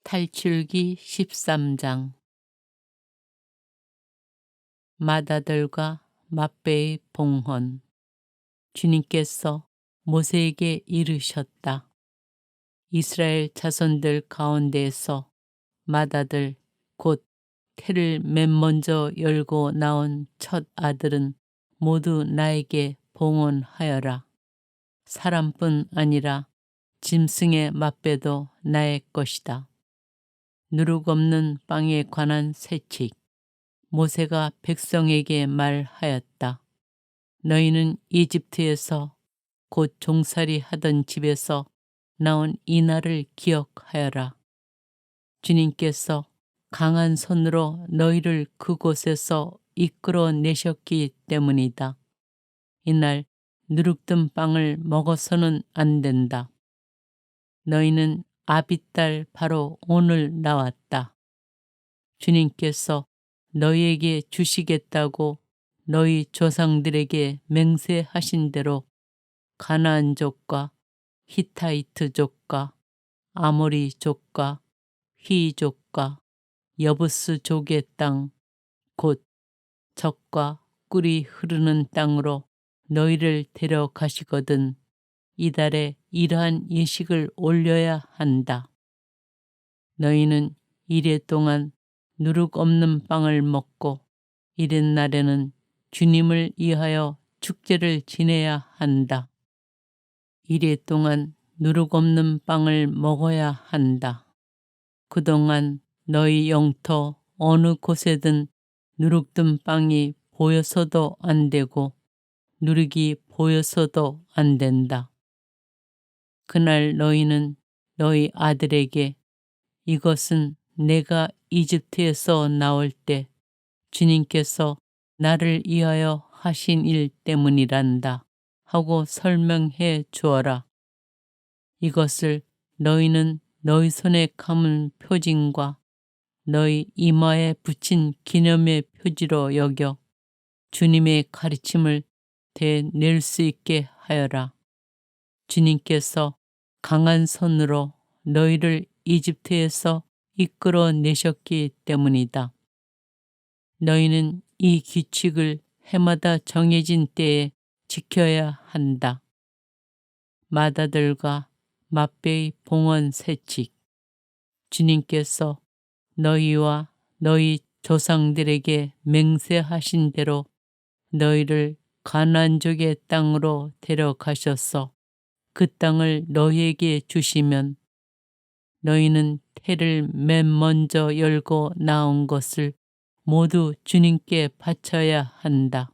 탈출기 13장. 맏아들과 맏배의 봉헌. 주님께서 모세에게 이르셨다. 이스라엘 자손들 가운데에서 맏아들 곧 태를 맨 먼저 열고 나온 첫 아들은 모두 나에게 봉헌하여라. 사람뿐 아니라 짐승의 맏배도 나의 것이다. 누룩 없는 빵에 관한 세칙. 모세가 백성에게 말하였다. 너희는 이집트에서 곧 종살이 하던 집에서 나온 이 날을 기억하여라. 주님께서 강한 손으로 너희를 그곳에서 이끌어 내셨기 때문이다. 이날 누룩 든 빵을 먹어서는 안 된다. 너희는 아비딸 바로 오늘 나왔다. 주님께서 너희에게 주시겠다고 너희 조상들에게 맹세하신 대로 가나안족과 히타이트족과 아모리족과 휘족과 여부스족의 땅 곧 젖과 꿀이 흐르는 땅으로 너희를 데려가시거든 이달에 이러한 예식을 올려야 한다. 너희는 이래 동안 누룩 없는 빵을 먹고 이튿날에는 주님을 위하여 축제를 지내야 한다. 이래 동안 누룩 없는 빵을 먹어야 한다. 그동안 너희 영토 어느 곳에든 누룩 든 빵이 보여서도 안 되고 누룩이 보여서도 안 된다. 그날 너희는 너희 아들에게 이것은 내가 이집트에서 나올 때 주님께서 나를 위하여 하신 일 때문이란다 하고 설명해 주어라. 이것을 너희는 너희 손에 감은 표징과 너희 이마에 붙인 기념의 표지로 여겨 주님의 가르침을 되낼 수 있게 하여라. 주님께서 강한 손으로 너희를 이집트에서 이끌어 내셨기 때문이다. 너희는 이 규칙을 해마다 정해진 때에 지켜야 한다. 맏아들과 맏배의 봉헌 세칙. 주님께서 너희와 너희 조상들에게 맹세하신 대로 너희를 가나안족의 땅으로 데려가셔서 그 땅을 너희에게 주시면 너희는 태를 맨 먼저 열고 나온 것을 모두 주님께 바쳐야 한다.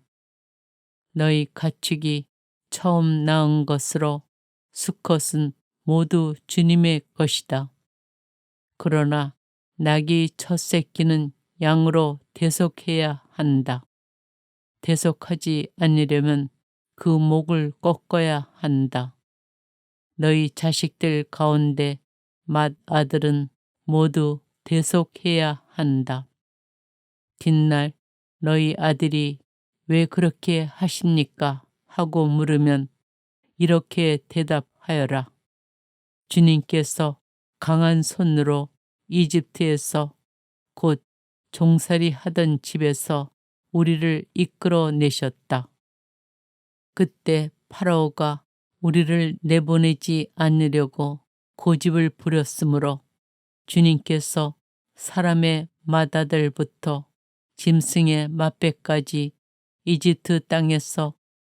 너희 가축이 처음 낳은 것으로 수컷은 모두 주님의 것이다. 그러나 낙이 첫 새끼는 양으로 대속해야 한다. 대속하지 않으려면 그 목을 꺾어야 한다. 너희 자식들 가운데 맏아들은 모두 대속해야 한다. 뒷날 너희 아들이 왜 그렇게 하십니까? 하고 물으면 이렇게 대답하여라. 주님께서 강한 손으로 이집트에서 곧 종살이 하던 집에서 우리를 이끌어 내셨다. 그때 파라오가 우리를 내보내지 않으려고 고집을 부렸으므로 주님께서 사람의 맏아들부터 짐승의 맏배까지 이집트 땅에서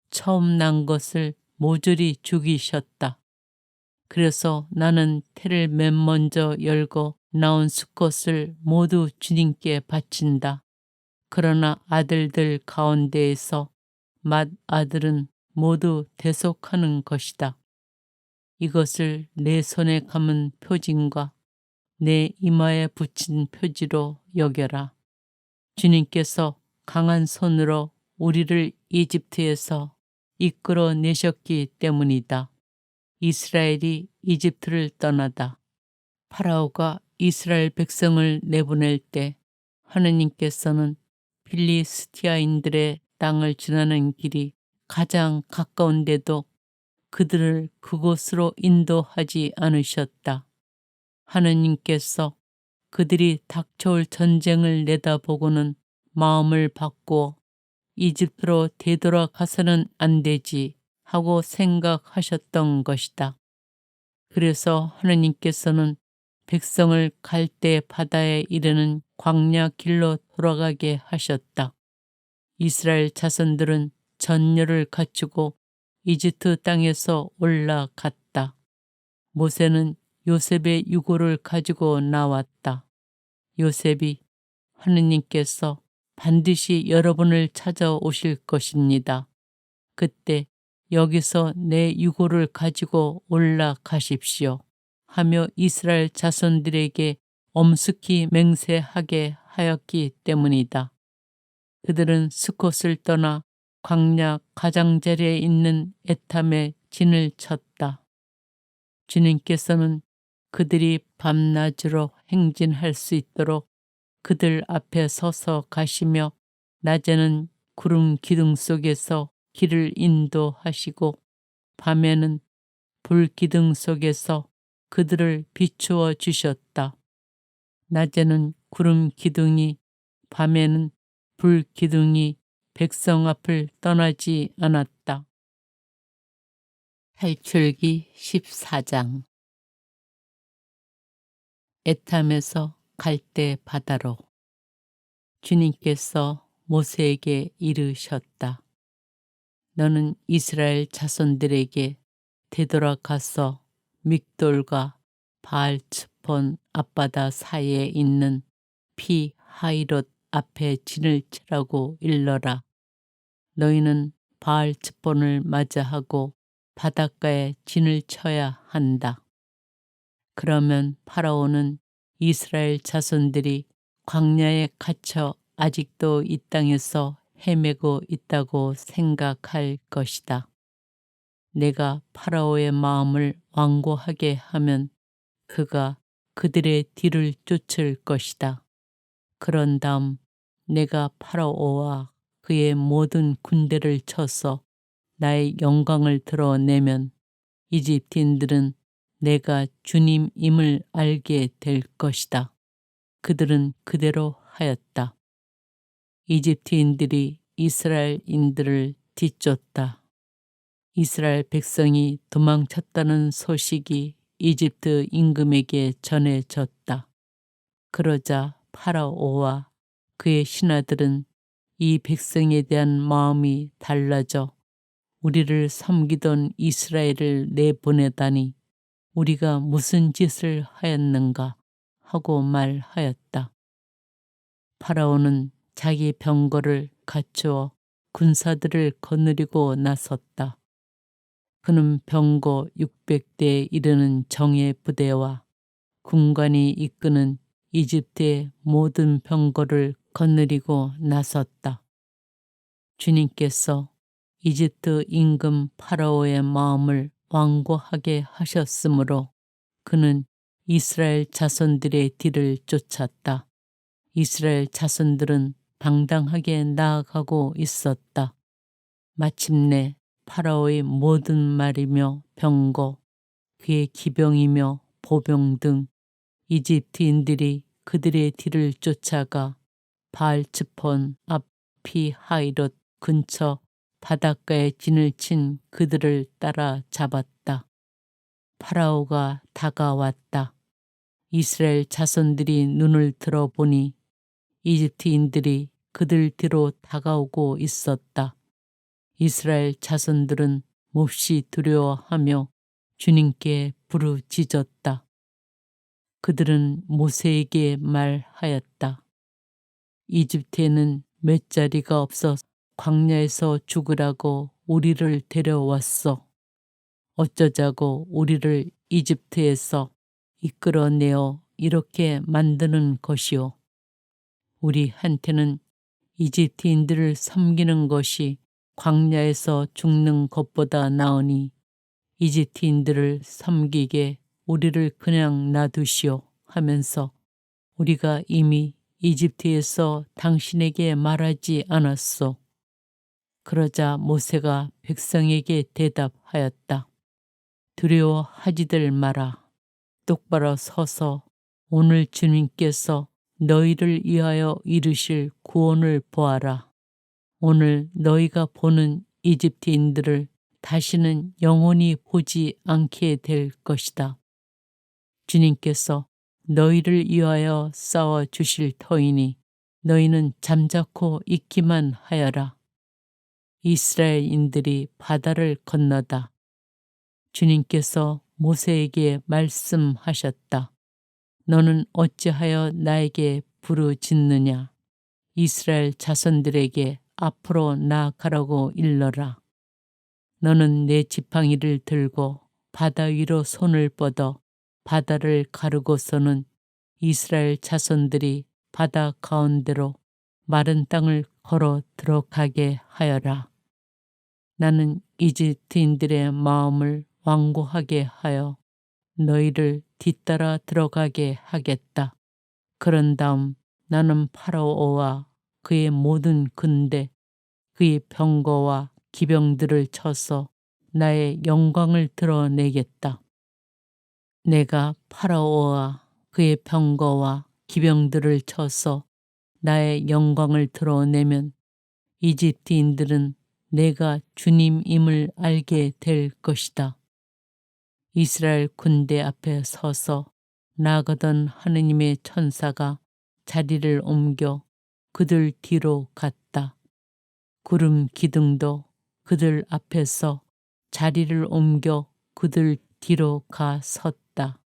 처음 난 것을 모조리 죽이셨다. 그래서 나는 태를 맨 먼저 열고 나온 수컷을 모두 주님께 바친다. 그러나 아들들 가운데에서 맏아들은 모두 대속하는 것이다. 이것을 내 손에 감은 표징과 내 이마에 붙인 표지로 여겨라. 주님께서 강한 손으로 우리를 이집트에서 이끌어 내셨기 때문이다. 이스라엘이 이집트를 떠나다 파라오가 이스라엘 백성을 내보낼 때 하느님께서는 필리스티아인들의 땅을 지나는 길이 가장 가까운데도 그들을 그곳으로 인도하지 않으셨다. 하느님께서 그들이 닥쳐올 전쟁을 내다보고는 마음을 바꾸어 이집트로 되돌아가서는 안 되지 하고 생각하셨던 것이다. 그래서 하느님께서는 백성을 갈대 바다에 이르는 광야 길로 돌아가게 하셨다. 이스라엘 자손들은 전열을 갖추고 이집트 땅에서 올라갔다. 모세는 요셉의 유고를 가지고 나왔다. 요셉이 하느님께서 반드시 여러분을 찾아오실 것입니다. 그때 여기서 내 유고를 가지고 올라가십시오 하며 이스라엘 자손들에게 엄숙히 맹세하게 하였기 때문이다. 그들은 스콧을 떠나 광야 가장자리에 있는 에탐에 진을 쳤다. 주님께서는 그들이 밤낮으로 행진할 수 있도록 그들 앞에 서서 가시며 낮에는 구름 기둥 속에서 길을 인도하시고 밤에는 불 기둥 속에서 그들을 비추어 주셨다. 낮에는 구름 기둥이 밤에는 불 기둥이 백성 앞을 떠나지 않았다. 탈출기 14장. 에탐에서 갈대 바다로. 주님께서 모세에게 이르셨다. 너는 이스라엘 자손들에게 되돌아가서 믹돌과 바알츠폰 앞바다 사이에 있는 피 하이롯 앞에 진을 치라고 일러라. 너희는 바알츠폰을 맞이하고 바닷가에 진을 쳐야 한다. 그러면 파라오는 이스라엘 자손들이 광야에 갇혀 아직도 이 땅에서 헤매고 있다고 생각할 것이다. 내가 파라오의 마음을 완고하게 하면 그가 그들의 뒤를 쫓을 것이다. 그런 다음 내가 파라오와 그의 모든 군대를 쳐서 나의 영광을 드러내면 이집트인들은 내가 주님임을 알게 될 것이다. 그들은 그대로 하였다. 이집트인들이 이스라엘인들을 뒤쫓다. 이스라엘 백성이 도망쳤다는 소식이 이집트 임금에게 전해졌다. 그러자 파라오와 그의 신하들은 이 백성에 대한 마음이 달라져 우리를 섬기던 이스라엘을 내보내다니 우리가 무슨 짓을 하였는가 하고 말하였다. 파라오는 자기 병거를 갖추어 군사들을 거느리고 나섰다. 그는 병거 600대에 이르는 정예 부대와 군관이 이끄는 이집트의 모든 병거를 거느리고 나섰다. 주님께서 이집트 임금 파라오의 마음을 완고하게 하셨으므로 그는 이스라엘 자손들의 뒤를 쫓았다. 이스라엘 자손들은 당당하게 나아가고 있었다. 마침내 파라오의 모든 말이며 병거, 그의 기병이며 보병 등 이집트인들이 그들의 뒤를 쫓아가 바알츠폰 앞 피하이롯 근처 바닷가에 진을 친 그들을 따라 잡았다. 파라오가 다가왔다. 이스라엘 자손들이 눈을 들어보니 이집트인들이 그들 뒤로 다가오고 있었다. 이스라엘 자손들은 몹시 두려워하며 주님께 부르짖었다. 그들은 모세에게 말하였다. 이집트에는 맷자리가 없어 광야에서 죽으라고 우리를 데려왔어. 어쩌자고 우리를 이집트에서 이끌어내어 이렇게 만드는 것이오. 우리한테는 이집트인들을 섬기는 것이 광야에서 죽는 것보다 나으니 이집트인들을 섬기게 우리를 그냥 놔두시오 하면서 우리가 이미 이집트에서 당신에게 말하지 않았소. 그러자 모세가 백성에게 대답하였다. 두려워하지들 마라. 똑바로 서서 오늘 주님께서 너희를 위하여 이루실 구원을 보아라. 오늘 너희가 보는 이집트인들을 다시는 영원히 보지 않게 될 것이다. 주님께서 너희를 위하여 싸워 주실 터이니 너희는 잠자코 있기만 하여라. 이스라엘인들이 바다를 건너다. 주님께서 모세에게 말씀하셨다. 너는 어찌하여 나에게 부르짖느냐? 이스라엘 자손들에게 앞으로 나아가라고 일러라. 너는 내 지팡이를 들고 바다 위로 손을 뻗어 바다를 가르고서는 이스라엘 자손들이 바다 가운데로 마른 땅을 걸어 들어가게 하여라. 나는 이집트인들의 마음을 완고하게 하여 너희를 뒤따라 들어가게 하겠다. 그런 다음 나는 파라오와 그의 모든 군대, 그의 병거와 기병들을 쳐서 나의 영광을 드러내겠다. 내가 파라오와 그의 병거와 기병들을 쳐서 나의 영광을 드러내면 이집트인들은 내가 주님임을 알게 될 것이다. 이스라엘 군대 앞에 서서 나가던 하느님의 천사가 자리를 옮겨 그들 뒤로 갔다. 구름 기둥도 그들 앞에서 자리를 옮겨 그들 뒤로 가 섰다.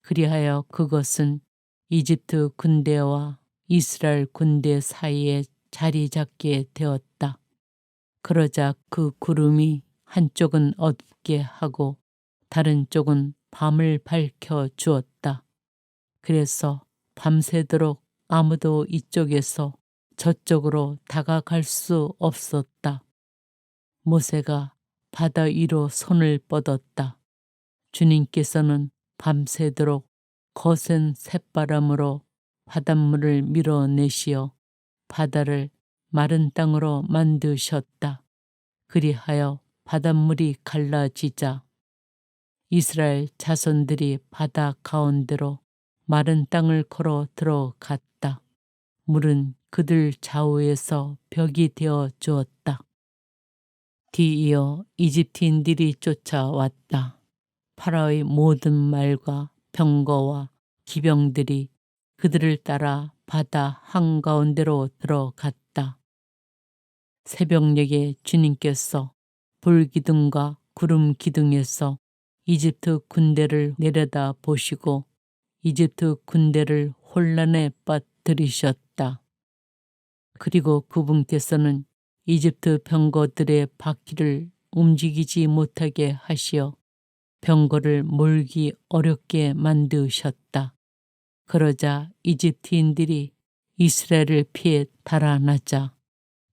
그리하여 그것은 이집트 군대와 이스라엘 군대 사이에 자리 잡게 되었다. 그러자 그 구름이 한쪽은 어둡게 하고 다른 쪽은 밤을 밝혀 주었다. 그래서 밤새도록 아무도 이쪽에서 저쪽으로 다가갈 수 없었다. 모세가 바다 위로 손을 뻗었다. 주님께서는 밤새도록 거센 쇳바람으로 바닷물을 밀어내시어 바다를 마른 땅으로 만드셨다. 그리하여 바닷물이 갈라지자 이스라엘 자손들이 바다 가운데로 마른 땅을 걸어 들어갔다. 물은 그들 좌우에서 벽이 되어 주었다. 뒤이어 이집트인들이 쫓아왔다. 파라오의 모든 말과 병거와 기병들이 그들을 따라 바다 한가운데로 들어갔다. 새벽녘에 주님께서 불기둥과 구름 기둥에서 이집트 군대를 내려다 보시고 이집트 군대를 혼란에 빠뜨리셨다. 그리고 그분께서는 이집트 병거들의 바퀴를 움직이지 못하게 하시어 병거를 몰기 어렵게 만드셨다. 그러자 이집트인들이 이스라엘을 피해 달아나자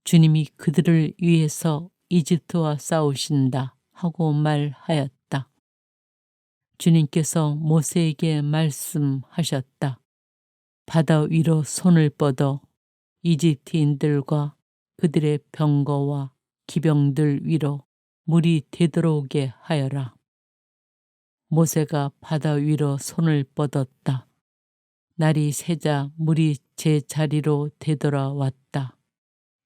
주님이 그들을 위해서 이집트와 싸우신다 하고 말하였다. 주님께서 모세에게 말씀하셨다. 바다 위로 손을 뻗어 이집트인들과 그들의 병거와 기병들 위로 물이 되들어오게 하여라. 모세가 바다 위로 손을 뻗었다. 날이 새자 물이 제자리로 되돌아왔다.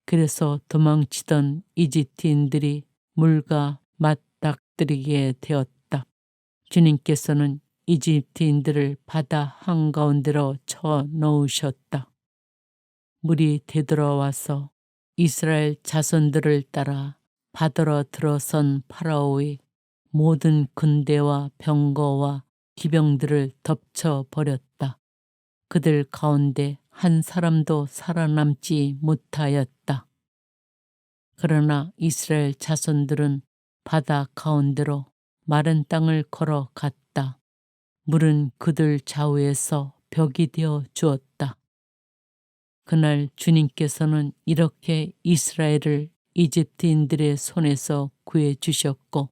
그래서 도망치던 이집트인들이 물과 맞닥뜨리게 되었다. 주님께서는 이집트인들을 바다 한가운데로 쳐 넣으셨다. 물이 되돌아와서 이스라엘 자손들을 따라 바다로 들어선 파라오의 모든 군대와 병거와 기병들을 덮쳐버렸다. 그들 가운데 한 사람도 살아남지 못하였다. 그러나 이스라엘 자손들은 바다 가운데로 마른 땅을 걸어갔다. 물은 그들 좌우에서 벽이 되어 주었다. 그날 주님께서는 이렇게 이스라엘을 이집트인들의 손에서 구해 주셨고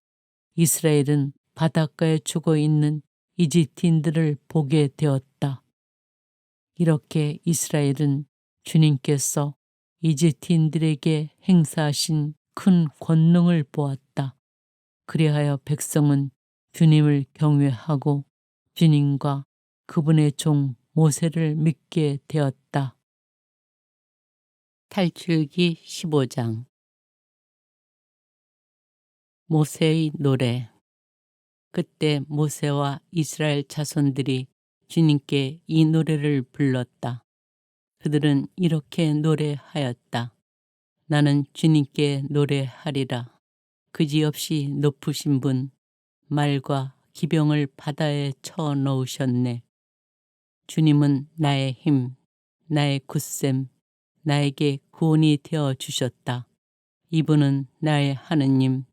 이스라엘은 바닷가에 죽어 있는 이집트인들을 보게 되었다. 이렇게 이스라엘은 주님께서 이집트인들에게 행사하신 큰 권능을 보았다. 그리하여 백성은 주님을 경외하고 주님과 그분의 종 모세를 믿게 되었다. 탈출기 15장. 모세의 노래. 그때 모세와 이스라엘 자손들이 주님께 이 노래를 불렀다. 그들은 이렇게 노래하였다. 나는 주님께 노래하리라. 그지없이 높으신 분, 말과 기병을 바다에 쳐 넣으셨네. 주님은 나의 힘, 나의 굳셈, 나에게 구원이 되어 주셨다. 이분은 나의 하느님,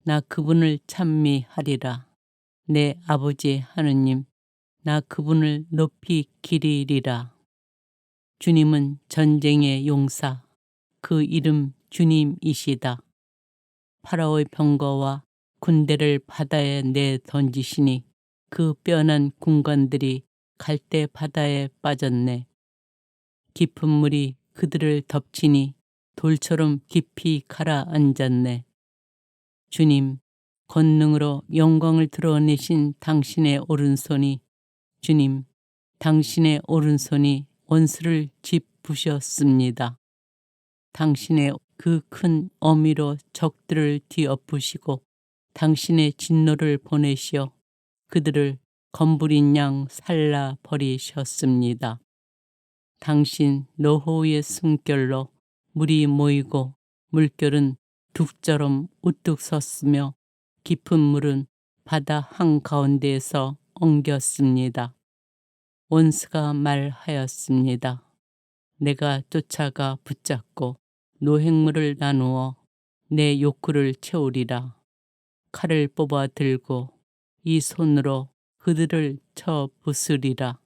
나 그분을 찬미하리라. 내 아버지 하느님, 나 그분을 높이 기리리라. 주님은 전쟁의 용사, 그 이름 주님이시다. 파라오의 병거와 군대를 바다에 내 던지시니 그 뼈난 군관들이 갈대 바다에 빠졌네. 깊은 물이 그들을 덮치니 돌처럼 깊이 가라앉았네. 주님, 권능으로 영광을 드러내신 당신의 오른손이, 주님, 당신의 오른손이 원수를 짚부셨습니다. 당신의 그 큰 어미로 적들을 뒤엎으시고 당신의 진노를 보내시어 그들을 검부린 양 살라 버리셨습니다. 당신 노호의 숨결로 물이 모이고 물결은 둑처럼 우뚝 섰으며 깊은 물은 바다 한가운데에서 엉겼습니다. 원수가 말하였습니다. 내가 쫓아가 붙잡고 노획물을 나누어 내 욕구를 채우리라. 칼을 뽑아 들고 이 손으로 그들을 쳐 부수리라.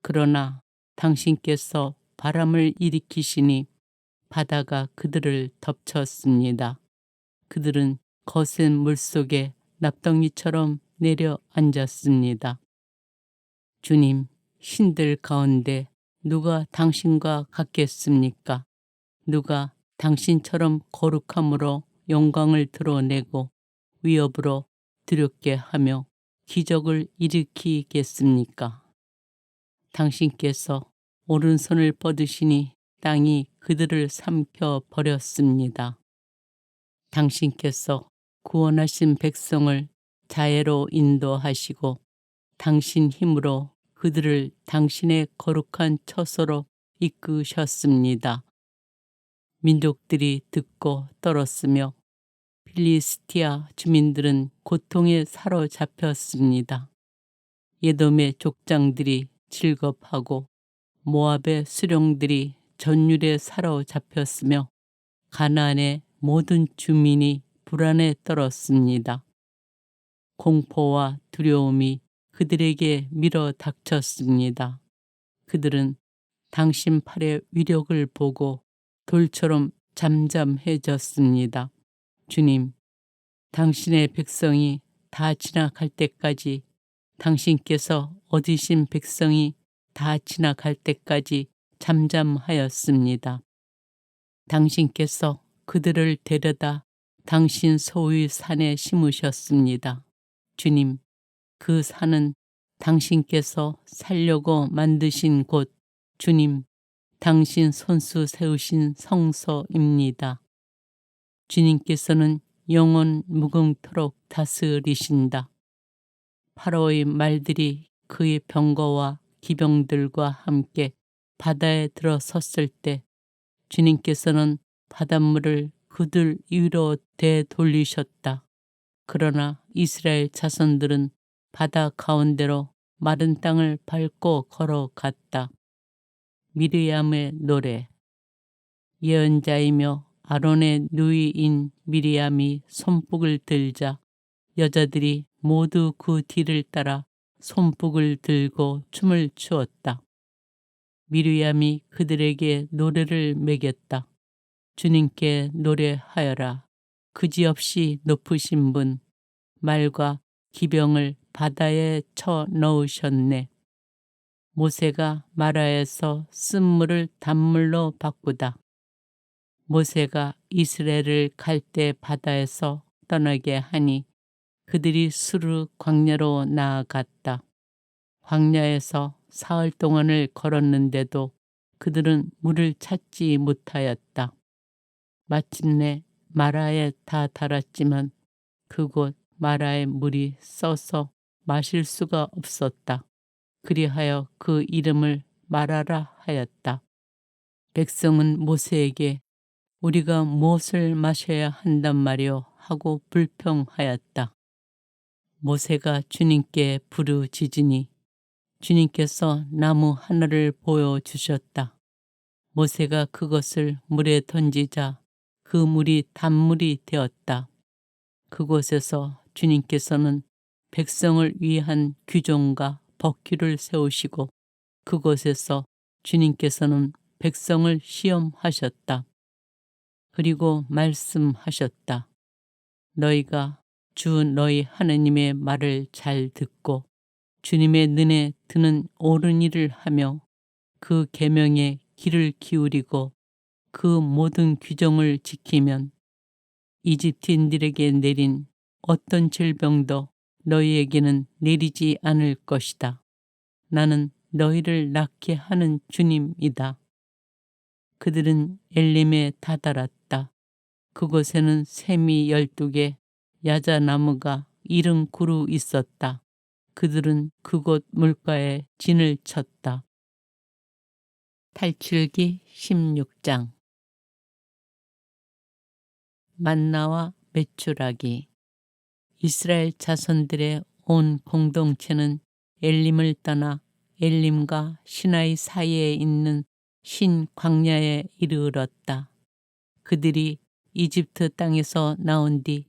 그러나 당신께서 바람을 일으키시니 바다가 그들을 덮쳤습니다. 그들은 거센 물속에 납덩이처럼 내려앉았습니다. 주님, 신들 가운데 누가 당신과 같겠습니까? 누가 당신처럼 거룩함으로 영광을 드러내고 위협으로 두렵게 하며 기적을 일으키겠습니까? 당신께서 오른손을 뻗으시니 땅이 그들을 삼켜 버렸습니다. 당신께서 구원하신 백성을 자애로 인도하시고 당신 힘으로 그들을 당신의 거룩한 처소로 이끄셨습니다. 민족들이 듣고 떨었으며 필리스티아 주민들은 고통에 사로잡혔습니다. 예돔의 족장들이 질겁하고 모압의 수령들이 전율에 사로잡혔으며 가나안의 모든 주민이 불안에 떨었습니다. 공포와 두려움이 그들에게 밀어 닥쳤습니다. 그들은 당신 팔의 위력을 보고 돌처럼 잠잠해졌습니다. 주님, 당신의 백성이 다 지나갈 때까지, 당신께서 얻으신 백성이 다 지나갈 때까지 잠잠하였습니다. 당신께서 그들을 데려다 당신 소유의 산에 심으셨습니다. 주님, 그 산은 당신께서 살려고 만드신 곳, 주님, 당신 손수 세우신 성소입니다. 주님께서는 영원 무궁토록 다스리신다. 파라오의 말들이 그의 병거와 기병들과 함께 바다에 들어섰을 때 주님께서는 바닷물을 그들 위로 되돌리셨다. 그러나 이스라엘 자손들은 바다 가운데로 마른 땅을 밟고 걸어갔다. 미리암의 노래. 예언자이며 아론의 누이인 미리암이 손뼉을 들자 여자들이 모두 그 뒤를 따라 손뼉을 들고 춤을 추었다. 미리암이 그들에게 노래를 매겼다. 주님께 노래하여라. 그지없이 높으신 분, 말과 기병을 바다에 쳐 넣으셨네. 모세가 마라에서 쓴물을 단물로 바꾸다. 모세가 이스라엘을 갈대 바다에서 떠나게 하니 그들이 수르 광야로 나아갔다. 광야에서 사흘 동안을 걸었는데도 그들은 물을 찾지 못하였다. 마침내 마라에 다 달았지만 그곳 마라의 물이 써서 마실 수가 없었다. 그리하여 그 이름을 마라라 하였다. 백성은 모세에게 우리가 무엇을 마셔야 한단 말이오 하고 불평하였다. 모세가 주님께 부르짖으니 주님께서 나무 하나를 보여주셨다. 모세가 그것을 물에 던지자 그 물이 단물이 되었다. 그곳에서 주님께서는 백성을 위한 규종과 법규를 세우시고 그곳에서 주님께서는 백성을 시험하셨다. 그리고 말씀하셨다. 너희가 주 너희 하느님의 말을 잘 듣고 주님의 눈에 드는 옳은 일을 하며 그 계명에 귀를 기울이고 그 모든 규정을 지키면 이집트인들에게 내린 어떤 질병도 너희에게는 내리지 않을 것이다. 나는 너희를 낫게 하는 주님이다. 그들은 엘림에 다다랐다. 그곳에는 샘이 12개, 야자나무가 70그루 있었다. 그들은 그곳 물가에 진을 쳤다. 탈출기 16장. 만나와 메추라기. 이스라엘 자손들의 온 공동체는 엘림을 떠나 엘림과 시나이 사이에 있는 신 광야에 이르렀다. 그들이 이집트 땅에서 나온 뒤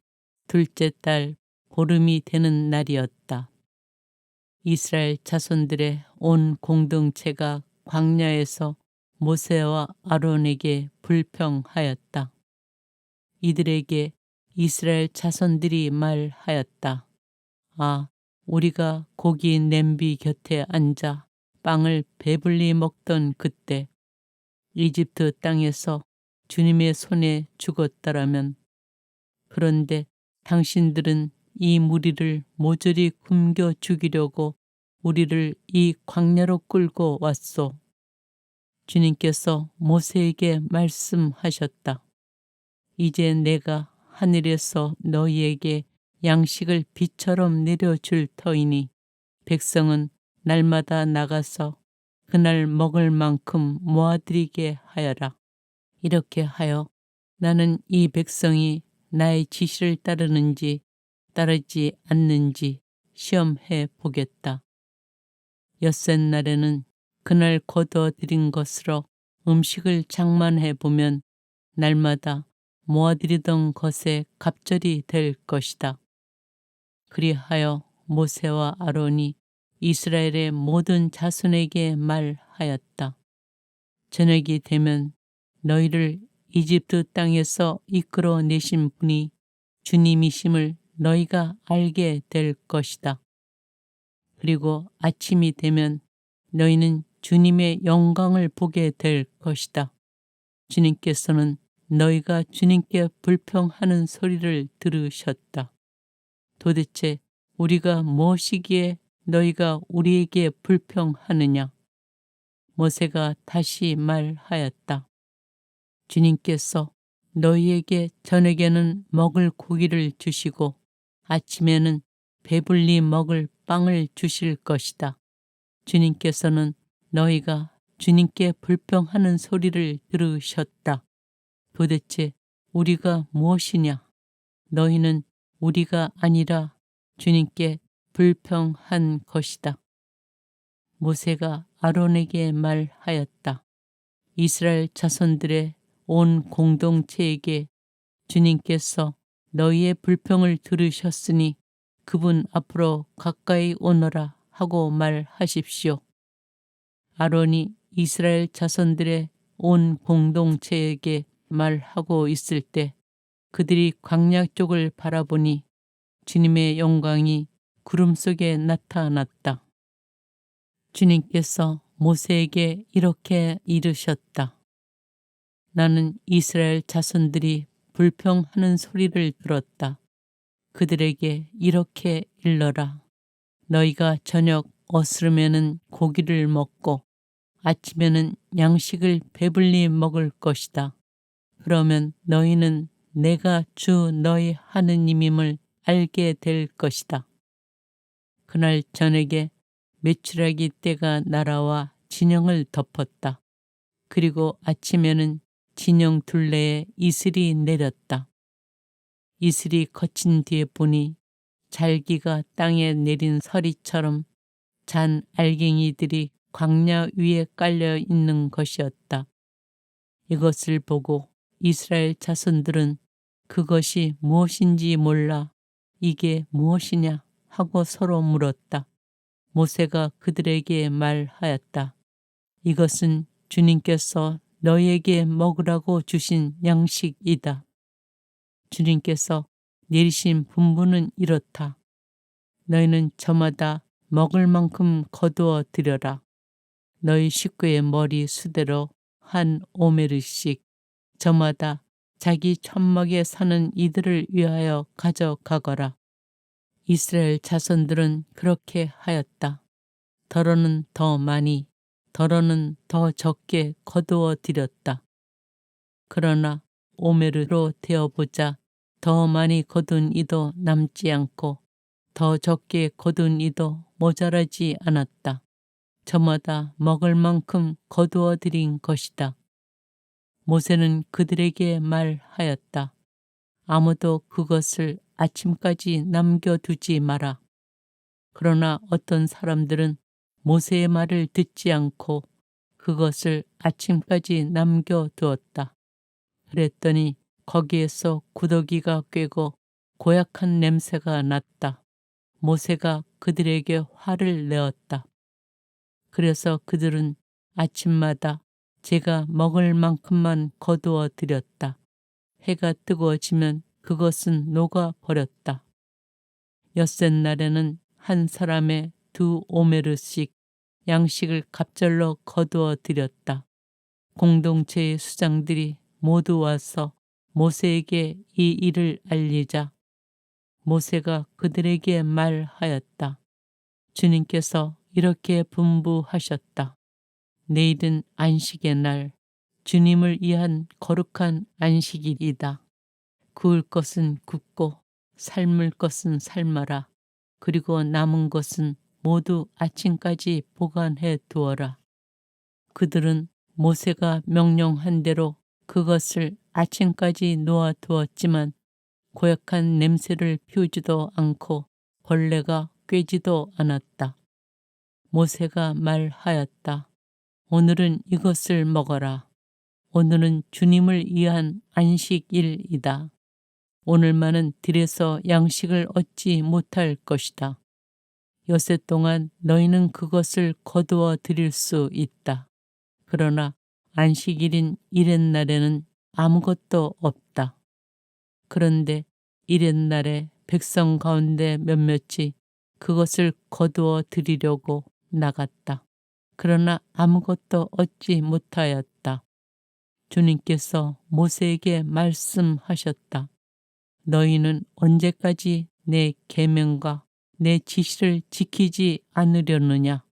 둘째 달 보름이 되는 날이었다. 이스라엘 자손들의 온 공동체가 광야에서 모세와 아론에게 불평하였다. 이들에게 이스라엘 자손들이 말하였다. 아, 우리가 고기 냄비 곁에 앉아 빵을 배불리 먹던 그때 이집트 땅에서 주님의 손에 죽었다라면, 그런데 당신들은 이 무리를 모조리 굶겨 죽이려고 우리를 이 광야로 끌고 왔소. 주님께서 모세에게 말씀하셨다. 이제 내가 하늘에서 너희에게 양식을 비처럼 내려줄 터이니 백성은 날마다 나가서 그날 먹을 만큼 모아들이게 하여라. 이렇게 하여 나는 이 백성이 나의 지시를 따르는지 따르지 않는지 시험해 보겠다. 엿새 날에는 그날 거두어들인 것으로 음식을 장만해 보면 날마다 모아들이던 것에 갑절이 될 것이다. 그리하여 모세와 아론이 이스라엘의 모든 자손에게 말하였다. 저녁이 되면 너희를 이집트 땅에서 이끌어 내신 분이 주님이심을 너희가 알게 될 것이다. 그리고 아침이 되면 너희는 주님의 영광을 보게 될 것이다. 주님께서는 너희가 주님께 불평하는 소리를 들으셨다. 도대체 우리가 무엇이기에 너희가 우리에게 불평하느냐? 모세가 다시 말하였다. 주님께서 너희에게 저녁에는 먹을 고기를 주시고 아침에는 배불리 먹을 빵을 주실 것이다. 주님께서는 너희가 주님께 불평하는 소리를 들으셨다. 도대체 우리가 무엇이냐? 너희는 우리가 아니라 주님께 불평한 것이다. 모세가 아론에게 말하였다. 이스라엘 자손들의 온 공동체에게 주님께서 너희의 불평을 들으셨으니 그분 앞으로 가까이 오너라 하고 말하십시오. 아론이 이스라엘 자손들의 온 공동체에게 말하고 있을 때 그들이 광야 쪽을 바라보니 주님의 영광이 구름 속에 나타났다. 주님께서 모세에게 이렇게 이르셨다. 나는 이스라엘 자손들이 불평하는 소리를 들었다. 그들에게 이렇게 일러라. 너희가 저녁 어스름에는 고기를 먹고 아침에는 양식을 배불리 먹을 것이다. 그러면 너희는 내가 주 너희 하느님임을 알게 될 것이다. 그날 저녁에 메추라기 떼가 날아와 진영을 덮었다. 그리고 아침에는 진영 둘레에 이슬이 내렸다. 이슬이 거친 뒤에 보니 잘기가 땅에 내린 서리처럼 잔 알갱이들이 광야 위에 깔려 있는 것이었다. 이것을 보고 이스라엘 자손들은 그것이 무엇인지 몰라 이게 무엇이냐 하고 서로 물었다. 모세가 그들에게 말하였다. 이것은 주님께서 너희에게 먹으라고 주신 양식이다. 주님께서 내리신 분부는 이렇다. 너희는 저마다 먹을 만큼 거두어 드려라. 너희 식구의 머리 수대로 한 오메르씩 저마다 자기 촌막에 사는 이들을 위하여 가져가거라. 이스라엘 자손들은 그렇게 하였다. 더러는 더 많이, 더러는 더 적게 거두어 드렸다. 그러나 오메르로 되어보자 더 많이 거둔 이도 남지 않고 더 적게 거둔 이도 모자라지 않았다. 저마다 먹을 만큼 거두어 드린 것이다. 모세는 그들에게 말하였다. 아무도 그것을 아침까지 남겨두지 마라. 그러나 어떤 사람들은 모세의 말을 듣지 않고 그것을 아침까지 남겨두었다. 그랬더니 거기에서 구더기가 꿰고 고약한 냄새가 났다. 모세가 그들에게 화를 내었다. 그래서 그들은 아침마다 제가 먹을 만큼만 거두어 드렸다. 해가 뜨거워지면 그것은 녹아 버렸다. 엿새 날에는 한 사람의 2오메르씩 양식을 갑절로 거두어 드렸다. 공동체의 수장들이 모두 와서 모세에게 이 일을 알리자 모세가 그들에게 말하였다. 주님께서 이렇게 분부하셨다. 내일은 안식의 날, 주님을 위한 거룩한 안식일이다. 구울 것은 굽고 삶을 것은 삶아라. 그리고 남은 것은 모두 아침까지 보관해 두어라. 그들은 모세가 명령한 대로 그것을 아침까지 놓아 두었지만 고약한 냄새를 피우지도 않고 벌레가 꿰지도 않았다. 모세가 말하였다. 오늘은 이것을 먹어라. 오늘은 주님을 위한 안식일이다. 오늘만은 들에서 양식을 얻지 못할 것이다. 엿새 동안 너희는 그것을 거두어 드릴 수 있다. 그러나 안식일인 이렛날에는 아무것도 없다. 그런데 이렛날에 백성 가운데 몇몇이 그것을 거두어 드리려고 나갔다. 그러나 아무것도 얻지 못하였다. 주님께서 모세에게 말씀하셨다. 너희는 언제까지 내 계명과 내 지시를 지키지 않으려느냐?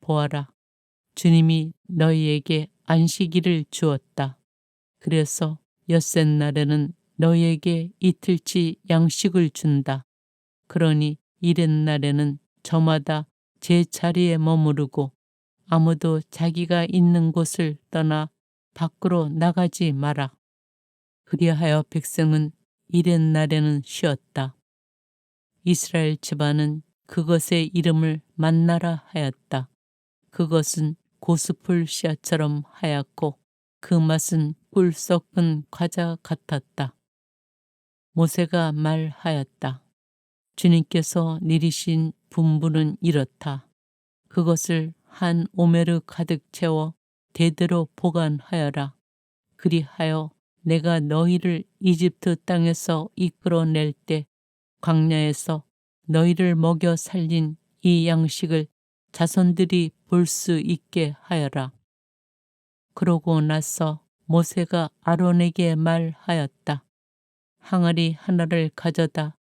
보아라, 주님이 너희에게 안식일을 주었다. 그래서 엿새 날에는 너희에게 이틀치 양식을 준다. 그러니 이렛날에는 저마다 제 자리에 머무르고 아무도 자기가 있는 곳을 떠나 밖으로 나가지 마라. 그리하여 백성은 이렛날에는 쉬었다. 이스라엘 집안은 그것의 이름을 만나라 하였다. 그것은 고스풀 씨앗처럼 하얗고 그 맛은 꿀 섞은 과자 같았다. 모세가 말하였다. 주님께서 내리신 분부는 이렇다. 그것을 한 오메르 가득 채워 대대로 보관하여라. 그리하여 내가 너희를 이집트 땅에서 이끌어낼 때 광야에서 너희를 먹여 살린 이 양식을 자손들이 볼 수 있게 하여라. 그러고 나서 모세가 아론에게 말하였다. 항아리 하나를 가져다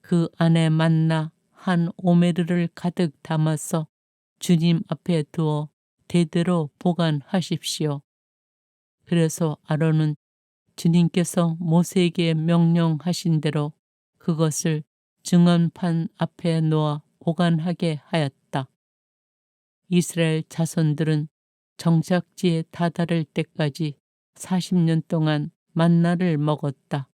그 안에 만나 한 오메르를 가득 담아서 주님 앞에 두어 대대로 보관하십시오. 그래서 아론은 주님께서 모세에게 명령하신 대로 그것을 증언판 앞에 놓아 보관하게 하였다. 이스라엘 자손들은 정착지에 다다를 때까지 40년 동안 만나를 먹었다.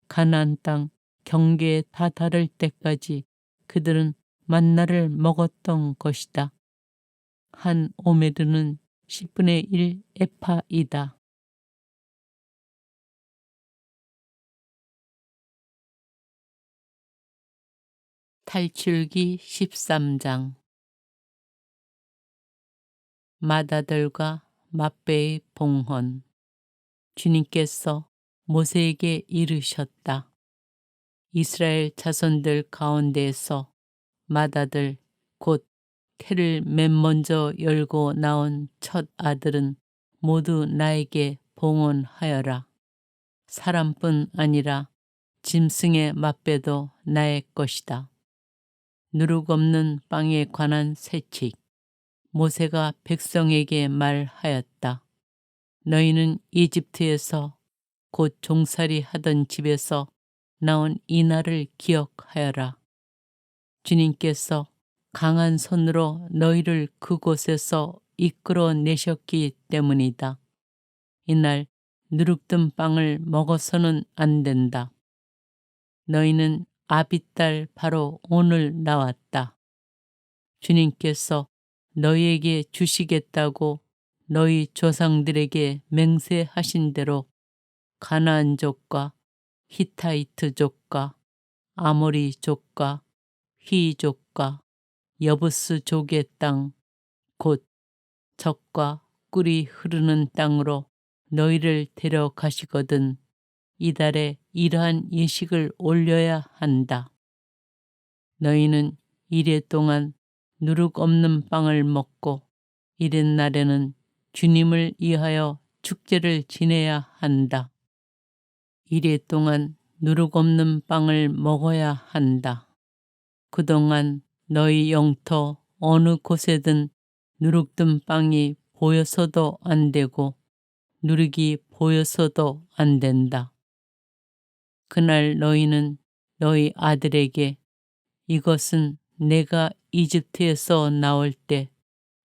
가나안 땅 경계에 다다를 때까지 그들은 만나를 먹었던 것이다. 한 오메르는 10분의 1 에파이다. 탈출기 13장. 마다들과 맛배의 봉헌. 주님께서 모세에게 이르셨다. 이스라엘 자손들 가운데에서 마다들 곧 태를 맨 먼저 열고 나온 첫 아들은 모두 나에게 봉헌하여라. 사람뿐 아니라 짐승의 맛배도 나의 것이다. 누룩 없는 빵에 관한 세칙. 모세가 백성에게 말하였다. 너희는 이집트에서 곧 종살이 하던 집에서 나온 이 날을 기억하여라. 주님께서 강한 손으로 너희를 그곳에서 이끌어 내셨기 때문이다. 이날 누룩든 빵을 먹어서는 안 된다. 너희는 아비딸 바로 오늘 나왔다. 주님께서 너희에게 주시겠다고 너희 조상들에게 맹세하신 대로 가나안족과 히타이트족과 아모리족과 히족과 여부스족의 땅 곧 젖과 꿀이 흐르는 땅으로 너희를 데려가시거든 이달에 이러한 예식을 올려야 한다. 너희는 이래 동안 누룩 없는 빵을 먹고 이튿날에는 주님을 위하여 축제를 지내야 한다. 이래 동안 누룩 없는 빵을 먹어야 한다. 그동안 너희 영토 어느 곳에든 누룩든 빵이 보여서도 안 되고 누룩이 보여서도 안 된다. 그날 너희는 너희 아들에게 이것은 내가 이집트에서 나올 때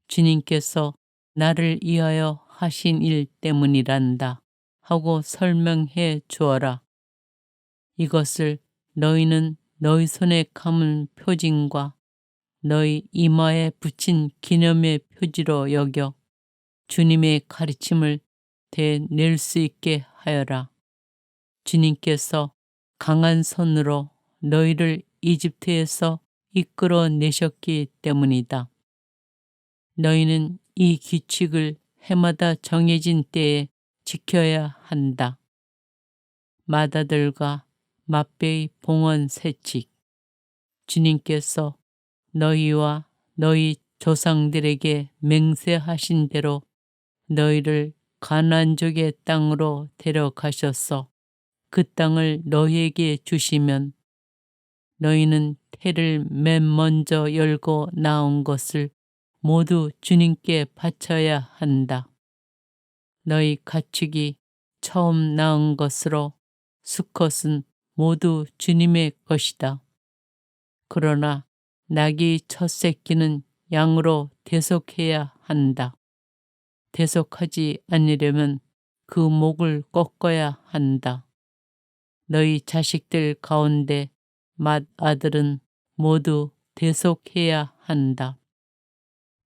주님께서 나를 위하여 하신 일 때문이란다 하고 설명해 주어라. 이것을 너희는 너희 손에 감은 표징과 너희 이마에 붙인 기념의 표지로 여겨 주님의 가르침을 되낼 수 있게 하여라. 주님께서 강한 손으로 너희를 이집트에서 이끌어 내셨기 때문이다. 너희는 이 규칙을 해마다 정해진 때에 지켜야 한다. 마다들과 맛배의 봉헌 세칙. 주님께서 너희와 너희 조상들에게 맹세하신 대로 너희를 가나안족의 땅으로 데려가셔서 그 땅을 너희에게 주시면 너희는 태를 맨 먼저 열고 나온 것을 모두 주님께 바쳐야 한다. 너희 가축이 처음 낳은 것으로 수컷은 모두 주님의 것이다. 그러나 낙이 첫 새끼는 양으로 대속해야 한다. 대속하지 않으려면 그 목을 꺾어야 한다. 너희 자식들 가운데 맏아들은 모두 대속해야 한다.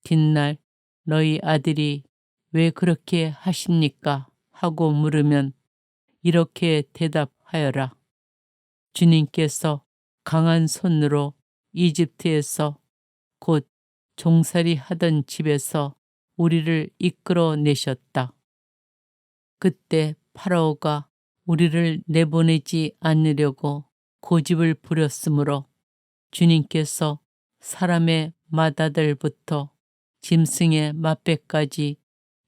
뒷날 너희 아들이 왜 그렇게 하십니까? 하고 물으면 이렇게 대답하여라. 주님께서 강한 손으로 이집트에서 곧 종살이 하던 집에서 우리를 이끌어 내셨다. 그때 파라오가 우리를 내보내지 않으려고 고집을 부렸으므로 주님께서 사람의 맏아들부터 짐승의 맏배까지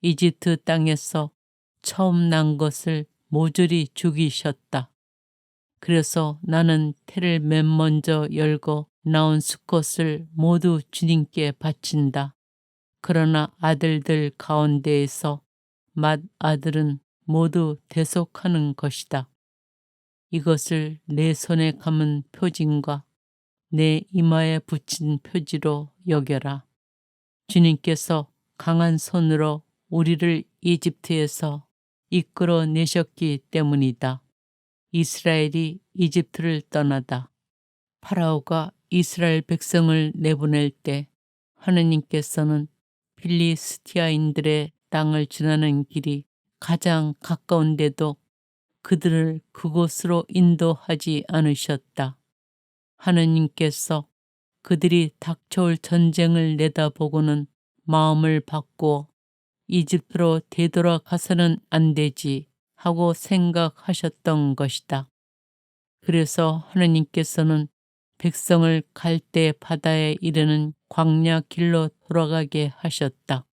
이집트 땅에서 처음 난 것을 모조리 죽이셨다. 그래서 나는 태를 맨 먼저 열고 나온 수컷을 모두 주님께 바친다. 그러나 아들들 가운데에서 맏아들은 모두 대속하는 것이다. 이것을 내 손에 감은 표징과 내 이마에 붙인 표지로 여겨라. 주님께서 강한 손으로 우리를 이집트에서 이끌어 내셨기 때문이다. 이스라엘이 이집트를 떠나다 파라오가 이스라엘 백성을 내보낼 때 하느님께서는 필리스티아인들의 땅을 지나는 길이 가장 가까운데도 그들을 그곳으로 인도하지 않으셨다. 하느님께서 그들이 닥쳐올 전쟁을 내다보고는 마음을 바꾸어 이집트로 되돌아가서는 안 되지 하고 생각하셨던 것이다. 그래서 하느님께서는 백성을 갈대 바다에 이르는 광야 길로 돌아가게 하셨다.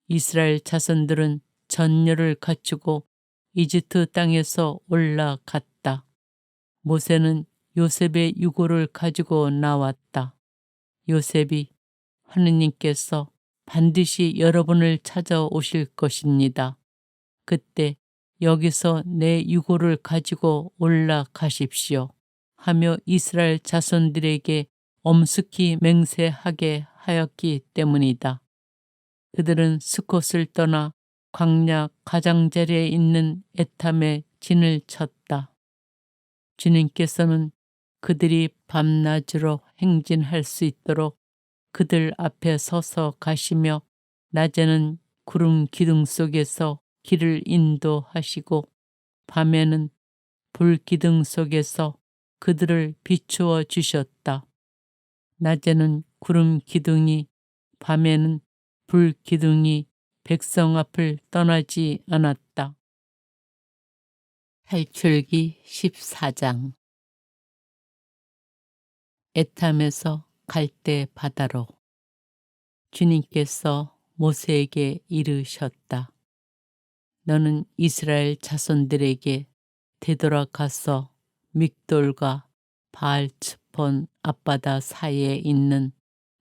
이스라엘 자손들은 전열을 갖추고 이집트 땅에서 올라갔다. 모세는 요셉의 유고를 가지고 나왔다. 요셉이 하느님께서 반드시 여러분을 찾아오실 것입니다. 그때 여기서 내 유고를 가지고 올라가십시오. 하며 이스라엘 자손들에게 엄숙히 맹세하게 하였기 때문이다. 그들은 스콧을 떠나 광야 가장자리에 있는 에탐에 진을 쳤다. 주님께서는 그들이 밤낮으로 행진할 수 있도록 그들 앞에 서서 가시며 낮에는 구름 기둥 속에서 길을 인도하시고 밤에는 불 기둥 속에서 그들을 비추어 주셨다. 낮에는 구름 기둥이 밤에는 불 기둥이 백성 앞을 떠나지 않았다. 탈출기 14장 에탐에서 갈대 바다로 주님께서 모세에게 이르셨다. 너는 이스라엘 자손들에게 되돌아가서 믹돌과 바알츠폰 앞바다 사이에 있는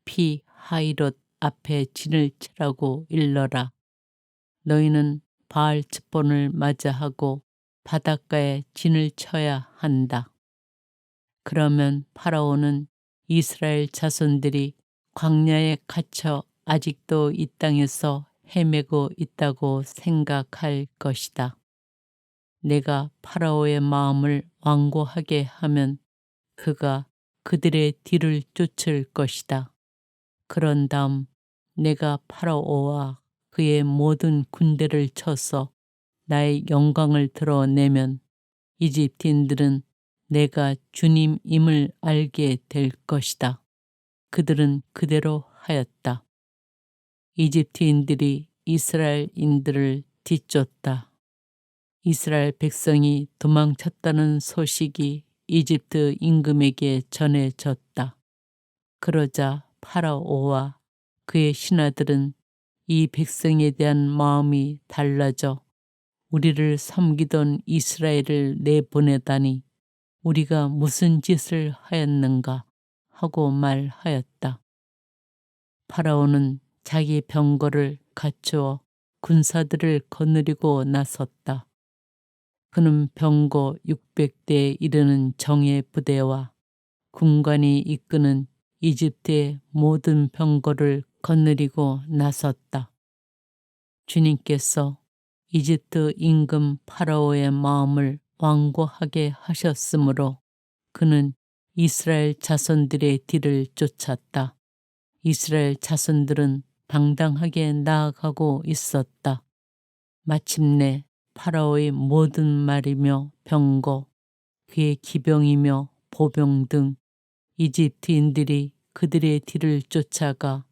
피 하이롯 앞에 진을 치라고 일러라. 너희는 바알츠폰을 맞이하고 바닷가에 진을 쳐야 한다. 그러면 파라오는 이스라엘 자손들이 광야에 갇혀 아직도 이 땅에서 헤매고 있다고 생각할 것이다. 내가 파라오의 마음을 완고하게 하면 그가 그들의 뒤를 쫓을 것이다. 그런 다음 내가 파라오와 그의 모든 군대를 쳐서 나의 영광을 드러내면 이집트인들은 내가 주님임을 알게 될 것이다. 그들은 그대로 하였다. 이집트인들이 이스라엘인들을 뒤쫓다. 이스라엘 백성이 도망쳤다는 소식이 이집트 임금에게 전해졌다. 그러자 파라오와 그의 신하들은 이 백성에 대한 마음이 달라져 우리를 섬기던 이스라엘을 내보내다니 우리가 무슨 짓을 하였는가 하고 말하였다. 파라오는 자기 병거를 갖추어 군사들을 거느리고 나섰다. 그는 병거 600대에 이르는 정예 부대와 군관이 이끄는 이집트의 모든 병거를 거느리고 나섰다. 주님께서 이집트 임금 파라오의 마음을 완고하게 하셨으므로 그는 이스라엘 자손들의 뒤를 쫓았다. 이스라엘 자손들은 당당하게 나아가고 있었다. 마침내 파라오의 모든 말이며 병거, 그의 기병이며 보병 등 이집트인들이 그들의 뒤를 쫓아가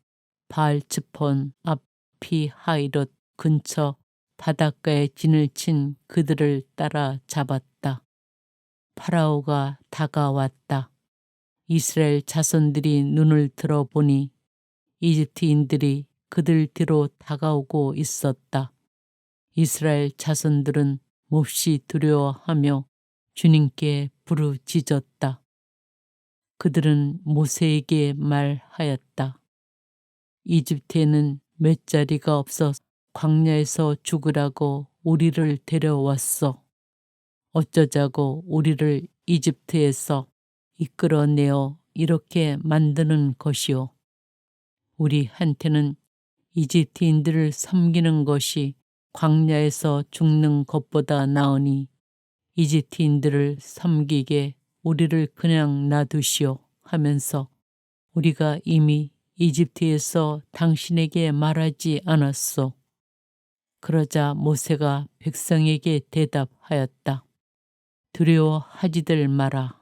바알츠폰 앞 피하이롯 근처 바닷가에 진을 친 그들을 따라 잡았다. 파라오가 다가왔다. 이스라엘 자손들이 눈을 들어보니 이집트인들이 그들 뒤로 다가오고 있었다. 이스라엘 자손들은 몹시 두려워하며 주님께 부르짖었다. 그들은 모세에게 말하였다. 이집트에는 몇 자리가 없어 광야에서 죽으라고 우리를 데려왔어. 어쩌자고 우리를 이집트에서 이끌어내어 이렇게 만드는 것이오. 우리한테는 이집트인들을 섬기는 것이 광야에서 죽는 것보다 나으니 이집트인들을 섬기게 우리를 그냥 놔두시오 하면서 우리가 이미 이집트에서 당신에게 말하지 않았소. 그러자 모세가 백성에게 대답하였다. 두려워하지들 마라.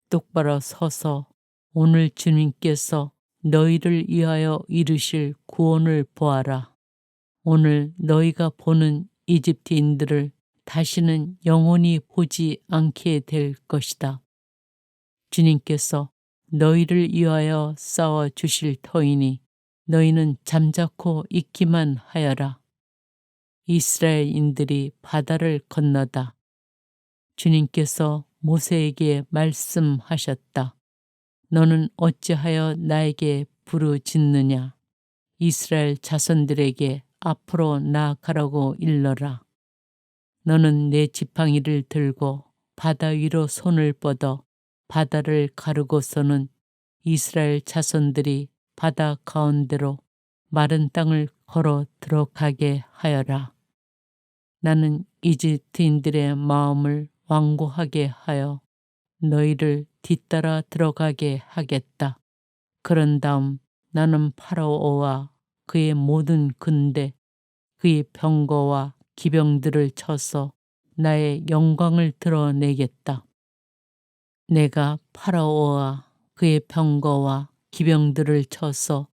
똑바로 서서 오늘 주님께서 너희를 위하여 이루실 구원을 보아라. 오늘 너희가 보는 이집트인들을 다시는 영원히 보지 않게 될 것이다. 주님께서 너희를 위하여 싸워 주실 터이니 너희는 잠자코 있기만 하여라. 이스라엘인들이 바다를 건너다. 주님께서 모세에게 말씀하셨다. 너는 어찌하여 나에게 부르짖느냐. 이스라엘 자손들에게 앞으로 나아가라고 일러라. 너는 내 지팡이를 들고 바다 위로 손을 뻗어 바다를 가르고서는 이스라엘 자손들이 바다 가운데로 마른 땅을 걸어 들어가게 하여라. 나는 이집트인들의 마음을 완고하게 하여 너희를 뒤따라 들어가게 하겠다. 그런 다음 나는 파라오와 그의 모든 군대, 그의 병거와 기병들을 쳐서 나의 영광을 드러내겠다. 내가 파라오와 그의 병거와 기병들을 쳐서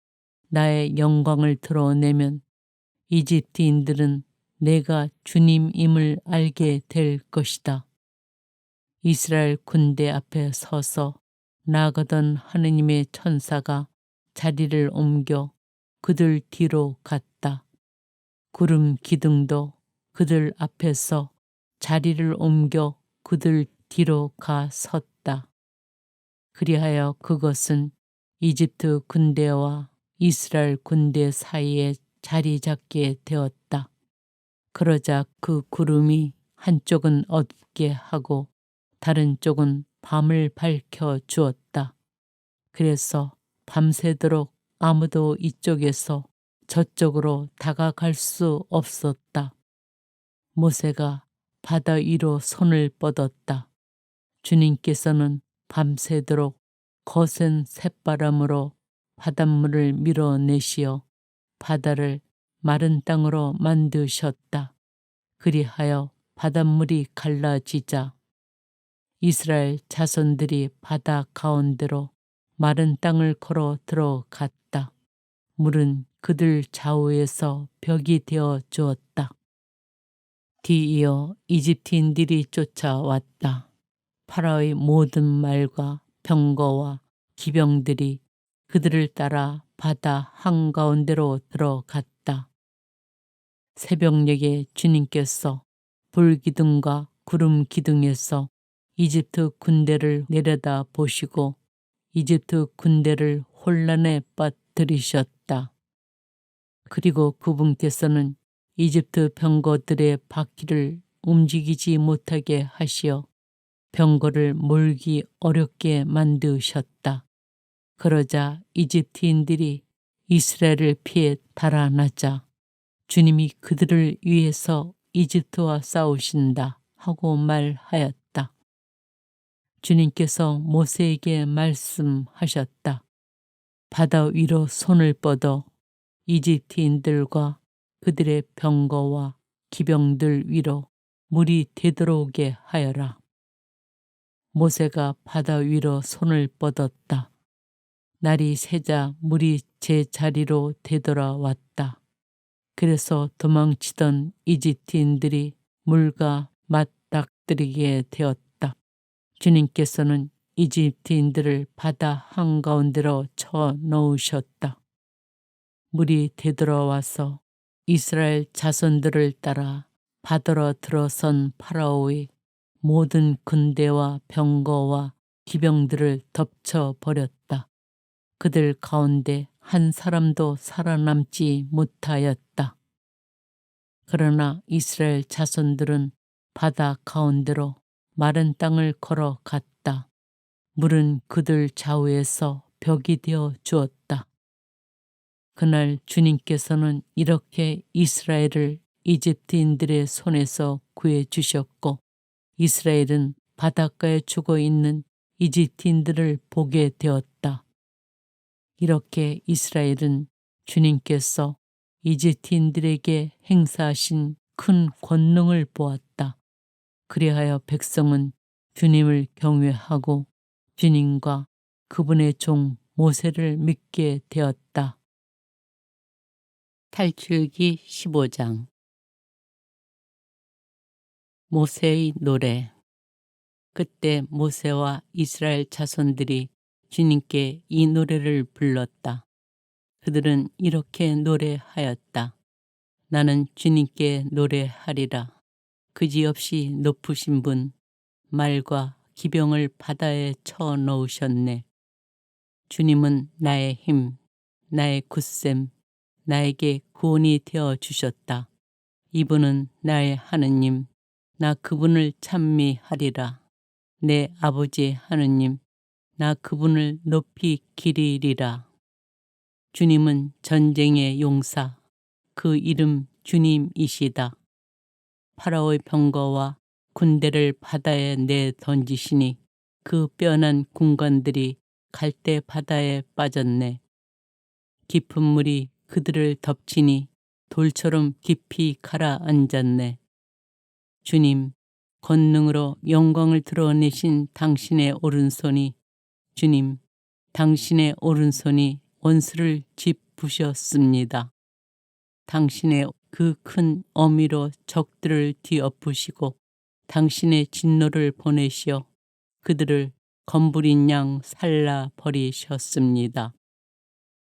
나의 영광을 드러내면 이집트인들은 내가 주님임을 알게 될 것이다. 이스라엘 군대 앞에 서서 나가던 하느님의 천사가 자리를 옮겨 그들 뒤로 갔다. 구름 기둥도 그들 앞에서 자리를 옮겨 그들 뒤로 가 섰다. 그리하여 그것은 이집트 군대와 이스라엘 군대 사이에 자리 잡게 되었다. 그러자 그 구름이 한쪽은 어둡게 하고 다른 쪽은 밤을 밝혀 주었다. 그래서 밤새도록 아무도 이쪽에서 저쪽으로 다가갈 수 없었다. 모세가 바다 위로 손을 뻗었다. 주님께서는 밤새도록 거센 쇳바람으로 바닷물을 밀어내시어 바다를 마른 땅으로 만드셨다. 그리하여 바닷물이 갈라지자 이스라엘 자손들이 바다 가운데로 마른 땅을 걸어 들어갔다. 물은 그들 좌우에서 벽이 되어 주었다. 뒤이어 이집트인들이 쫓아왔다. 파라오의 모든 말과 병거와 기병들이 그들을 따라 바다 한가운데로 들어갔다. 새벽녘에 주님께서 불기둥과 구름 기둥에서 이집트 군대를 내려다 보시고 이집트 군대를 혼란에 빠뜨리셨다. 그리고 그분께서는 이집트 병거들의 바퀴를 움직이지 못하게 하시어 병거를 몰기 어렵게 만드셨다. 그러자 이집트인들이 이스라엘을 피해 달아나자 주님이 그들을 위해서 이집트와 싸우신다 하고 말하였다. 주님께서 모세에게 말씀하셨다. 바다 위로 손을 뻗어 이집트인들과 그들의 병거와 기병들 위로 물이 되들어오게 하여라. 모세가 바다 위로 손을 뻗었다. 날이 새자 물이 제 자리로 되돌아왔다. 그래서 도망치던 이집트인들이 물과 맞닥뜨리게 되었다. 주님께서는 이집트인들을 바다 한가운데로 쳐 넣으셨다. 물이 되돌아와서 이스라엘 자손들을 따라 바다로 들어선 파라오의 모든 군대와 병거와 기병들을 덮쳐버렸다. 그들 가운데 한 사람도 살아남지 못하였다. 그러나 이스라엘 자손들은 바다 가운데로 마른 땅을 걸어갔다. 물은 그들 좌우에서 벽이 되어 주었다. 그날 주님께서는 이렇게 이스라엘을 이집트인들의 손에서 구해 주셨고, 이스라엘은 바닷가에 죽어 있는 이집트인들을 보게 되었다. 이렇게 이스라엘은 주님께서 이집트인들에게 행사하신 큰 권능을 보았다. 그리하여 백성은 주님을 경외하고 주님과 그분의 종 모세를 믿게 되었다. 탈출기 15장. 모세의 노래. 그때 모세와 이스라엘 자손들이 주님께 이 노래를 불렀다. 그들은 이렇게 노래하였다. 나는 주님께 노래하리라. 그지없이 높으신 분, 말과 기병을 바다에 쳐 넣으셨네. 주님은 나의 힘, 나의 굳셈, 나에게 구원이 되어 주셨다. 이분은 나의 하느님, 나 그분을 찬미하리라. 내 아버지 하느님, 나 그분을 높이 기리리라. 주님은 전쟁의 용사, 그 이름 주님이시다. 파라오의 병거와 군대를 바다에 내 던지시니 그 뼈난 군관들이 갈대 바다에 빠졌네. 깊은 물이 그들을 덮치니 돌처럼 깊이 가라앉았네. 주님, 권능으로 영광을 드러내신 당신의 오른손이, 주님, 당신의 오른손이 원수를 짚부셨습니다. 당신의 그 큰 어미로 적들을 뒤엎으시고 당신의 진노를 보내시어 그들을 검부린 양 살라 버리셨습니다.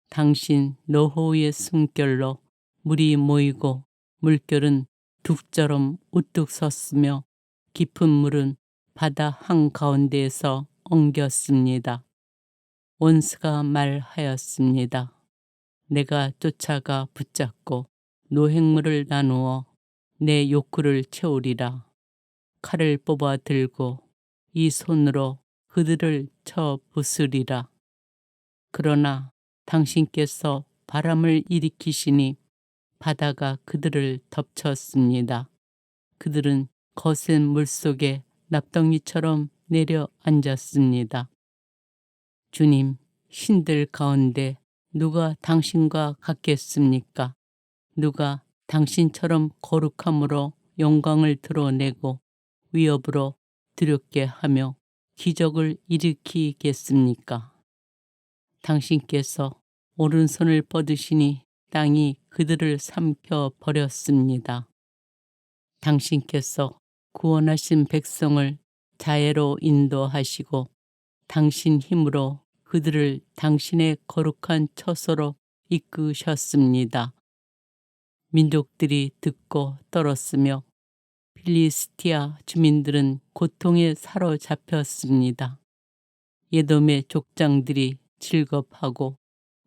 당신 노호의 숨결로 물이 모이고 물결은 둑처럼 우뚝 섰으며 깊은 물은 바다 한가운데에서 엉겼습니다. 원수가 말하였습니다. 내가 쫓아가 붙잡고 노획물을 나누어 내 욕구를 채우리라. 칼을 뽑아 들고 이 손으로 그들을 쳐 부수리라. 그러나 당신께서 바람을 일으키시니 바다가 그들을 덮쳤습니다. 그들은 거센 물속에 납덩이처럼 내려앉았습니다. 주님, 신들 가운데 누가 당신과 같겠습니까? 누가 당신처럼 거룩함으로 영광을 드러내고 위협으로 두렵게 하며 기적을 일으키겠습니까? 당신께서 오른손을 뻗으시니 땅이 그들을 삼켜 버렸습니다. 당신께서 구원하신 백성을 자애로 인도하시고 당신 힘으로 그들을 당신의 거룩한 처소로 이끄셨습니다. 민족들이 듣고 떨었으며 필리스티아 주민들은 고통에 사로잡혔습니다. 예돔의 족장들이 질겁하고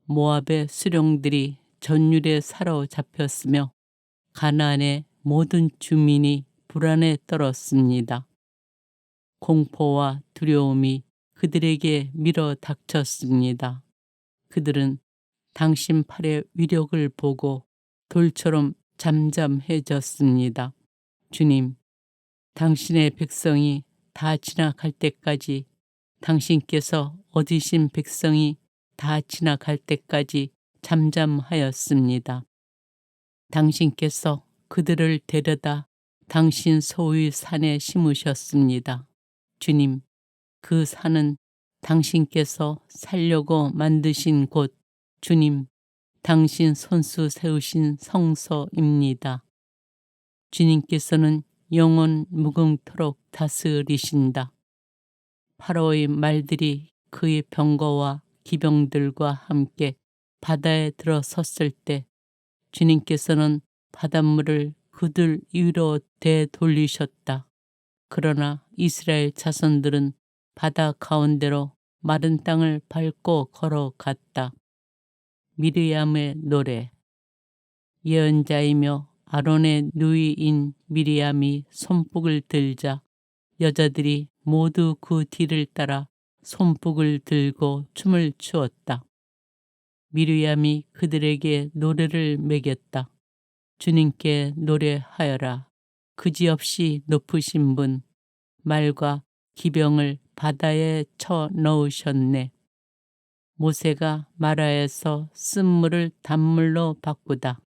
모압의 수령들이 전율에 사로잡혔으며 가나안의 모든 주민이 불안에 떨었습니다. 공포와 두려움이 그들에게 밀어 닥쳤습니다. 그들은 당신 팔의 위력을 보고 돌처럼 잠잠해졌습니다. 주님, 당신의 백성이 다 지나갈 때까지, 당신께서 얻으신 백성이 다 지나갈 때까지 잠잠하였습니다. 당신께서 그들을 데려다 당신 소유의 산에 심으셨습니다. 주님, 그 산은 당신께서 살려고 만드신 곳, 주님, 당신 손수 세우신 성소입니다. 주님께서는 영원 무궁토록 다스리신다. 파라오의 말들이 그의 병거와 기병들과 함께 바다에 들어섰을 때 주님께서는 바닷물을 그들 위로 되돌리셨다. 그러나 이스라엘 자손들은 바다 가운데로 마른 땅을 밟고 걸어갔다. 미리암의 노래. 예언자이며 아론의 누이인 미리암이 손뼉을 들자 여자들이 모두 그 뒤를 따라 손뼉을 들고 춤을 추었다. 미리암이 그들에게 노래를 매겼다. 주님께 노래하여라. 그지없이 높으신 분, 말과 기병을 바다에 쳐 넣으셨네. 모세가 마라에서 쓴물을 단물로 바꾸다.